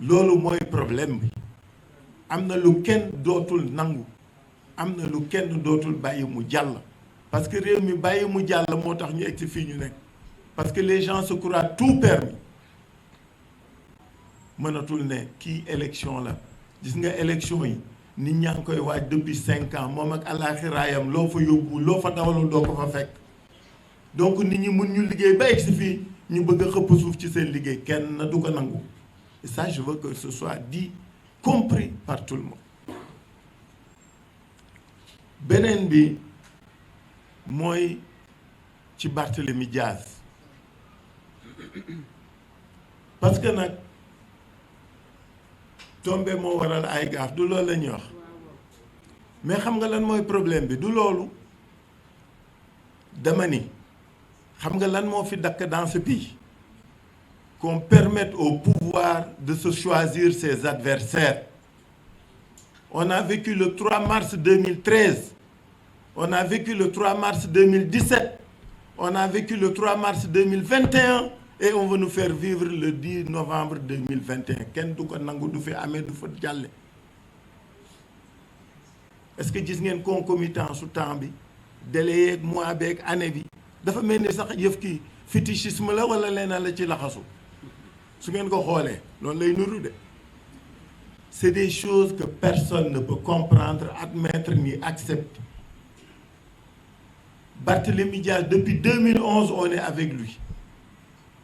loolu mooy problème bi am na lu kenn dootul nangu am na lu kenn dootul bàyyi mu jàll parce que réew mi bàyyi mu jàll moo tax ñu egg ci fii ñu nekk parce que les gens se croient tout permis mënatul ne kii élection la gis nga élection yi nit ñaa ngi koy waaj depuis 5 ans moom ak alaaxiraayam loo fa yóbbu loo fa dawalul doo ko fa fekk donc nit ñi mun ñu liggéey ba egg si fii ñu bëgg a xëpp suuf ci seen liggéey kenn du ko nangu et ça je veux que ce soit dit compris par tout le monde beneen bi mooy ci Barthélémy Diaz parce que nag tombé moo waral ay gaaf du loolu la ñuy wax mais xam nga lan mooy problème bi du loolu dama ni xam nga lan moo fi dakk dans ce pays qu'on permette au pouvoir de se choisir ses adversaires. On a vécu le 3 mars 2013, on a vécu le 3 mars 2017, on a vécu le 3 mars 2021 et on veut nous faire vivre le 10 novembre 2021 kenn du ko nangu du fi amee du fa jàlle est-ce que gis ngeen concomitance su temps bi délai yeeg mois beeg année bi dafa mel ni sax yëf kii fétichisme la wala leneen la ci laxasu su ngeen ko xoolee loolu lay nuru de c'est des choses que personne ne peut comprendre, admettre ni accepter. Barthélémy Diaz, depuis 2011 on est avec lui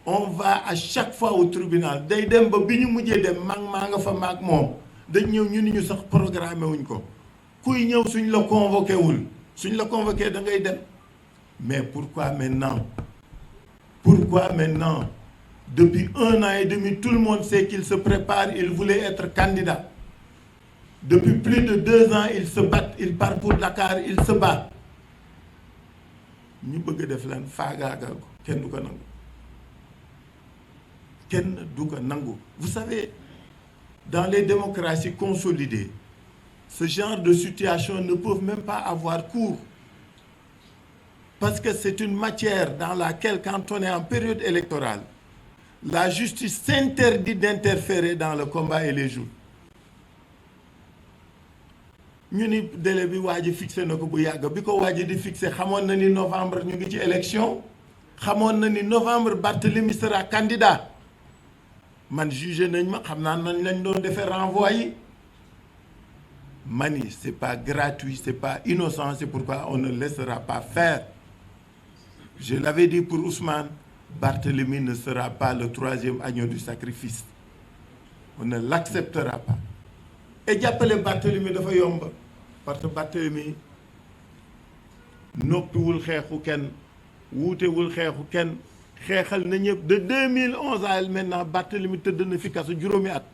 on va à chaque fois au tribunal day dem ba bi ñu mujjee dem maa nga fa maag moom dañ ñëw ñu ni ñu sax programmé wuñ ko kuy ñëw suñ la convoqué wul suñ la convoqué da ngay dem mais pourquoi maintenant depuis 1 an et demi tout le monde sait qu'il se prépare il voulait être candidat depuis plus de 2 ans il se bat il part pour Dakar il se bat ñu bëgg def lan faagaagal ko kenn du ko nangu vous savez dans les démocraties consolidées ce genre de situation ne peuvent même pas avoir cours parce que c'est une matière dans laquelle quand on est en période électorale la justice s'interdit d'interférer dans le combat et les jours ñu ni délai bi waa ji fixé na ko bu yàgg bi ko waa ji di fixé xamoon na ni novembre ñu ngi ci élection xamoon na ni novembre Barthélémy sera candidat man jugé nañ ma xam naa nañ lañ doon defee renvoi yi mani c'est pas gratuit c'est pas innocent c'est pourquoi on ne laissera pas faire je l'avais dit pour Ousmane Barthélémy ne sera pas le 3e agneau du sacrifice on ne l'acceptera pas et jàppale Barthélémy dafa yomb parce que Barthélémy noppiwul xeexu kenn wuutewul xeexu kenn xeexal na ñëpp de 2011 à maintenant Barthélémy tëdd na fi kaso juróomi at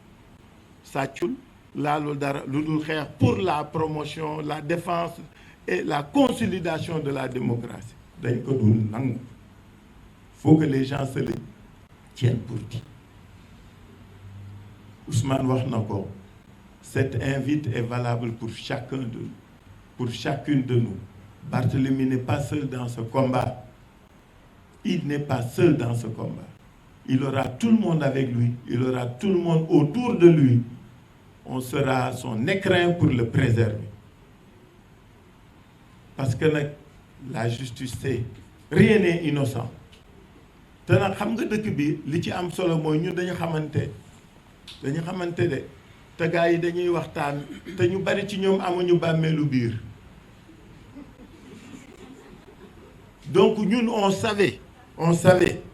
sàccul laalul dara lu dul xeex pour la promotion la défense et la consolidation de la démocratie dañ ko dul nangu faut que les gens se le tiennent pour dit Ousmane wax na ko cette invite est valable pour chacune de nous Barthélémy n'est pas seul dans ce combat il n'est pas seul dans ce combat il aura tout le monde avec lui il aura tout le monde autour de lui on sera son écrin pour le préserver parce que nag la justice c'est rien n'est innocent te nag xam nga dëkk bi li ci am solo mooy ñun dañu xamante de te gars yi dañuy waxtaan te ñu bari ci ñoom amuñu bàmmeelu biir donc ñun on savait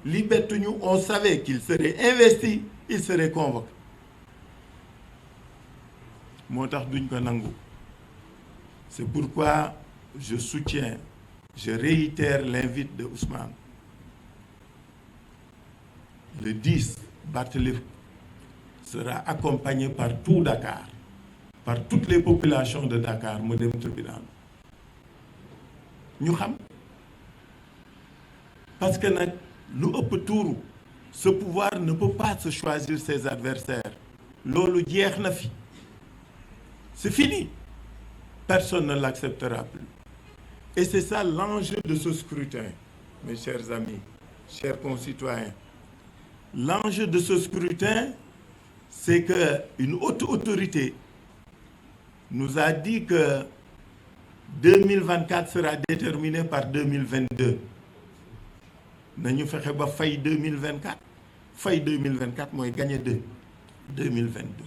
li bettuñu on savait qu'il serait investi il serait convoqué moo tax duñ ko nangu c'est pourquoi je réitère l'invite de Ousmane le 10 Barthélémy sera accompagné par tout Dakar par toutes les populations de Dakar mu dem tribunal ñu xam parce que nag lu ëpp tuuru ce pouvoir ne peut pas se choisir ses adversaires loolu jeex na fi c'est fini personne ne l'acceptera plus et c'est ça l'enjeu de ce scrutin mes chers amis chers concitoyens l'enjeu de ce scrutin c'est qu'une haute autorité nous a dit que 2024 sera déterminé par 2022. Nañu fexe ba fay 2024 fay 2024 mooy gagné 2022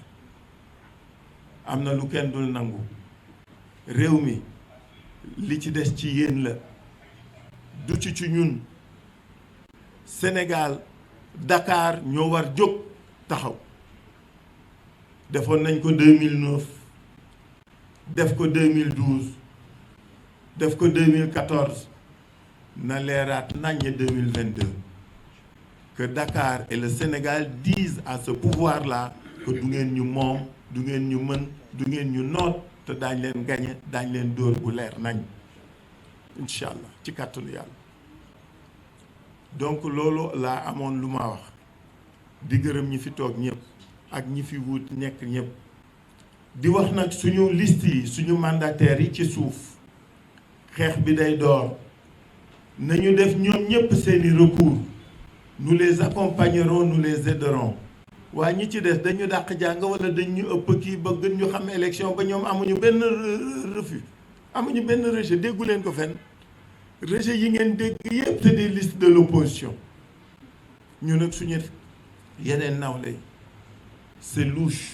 am na lu kenn dul nangu réew mi li ci des ci yéen la du ci ñun Sénégal Dakar ñoo war jóg taxaw defoon nañ ko 2009 def ko 2012 def ko 2014 na leeraat naññe 2022 que Dakar et le Sénégal disent à ce pouvoir-là que du ngeen ñu moom du ngeen ñu mën du ngeen ñu noot te daañ leen gañe daañ leen dóor bu leer nañ incha allah ci kàttanu yàlla. donc loolu laa amoon lu ma wax di gërëm ñi fi toog ñëpp ak ñi fi wut nekk ñëpp di wax nag suñu liste yi suñu mandataires yi ci suuf xeex bi day door nañu def ñoom ñëpp seeni recours nous les accompagnerons nous les aiderons waa ñi ci des dañu dàq jàng wala dañu ëpp kii ba gën ñu xam élection ba ñoom amuñu benn refus amuñu benn rejet déggu leen ko fenn rejet yi ngeen dégg yëpp c'est des listes de l'opposition ñu nag suñu yeneen nawle c'est louche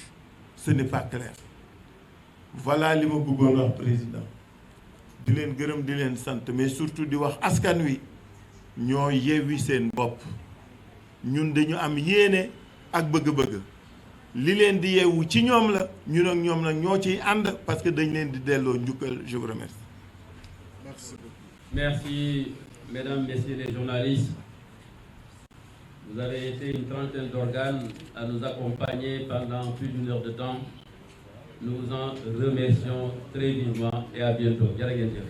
ce n'est pas clair voilà li ma bëggoon wax président di leen gërëm di leen sant mais surtout di wax askan wi ñoo yewwi seen bopp ñun dañu am yéene ak bëgg-bëgg li leen di yeewu ci ñoom la ñun ak ñoom nag ñoo ciy ànd parce que dañ leen di delloo njukkal. Je vous remercie. Merci beaucoup. Merci, mesdames, messieurs les journalistes. Vous avez été une trentaine d'organes à nous accompagner pendant plus d'une heure de temps. Nous vous en remercions très vivement et à bientôt. Jërë ngeen jëf.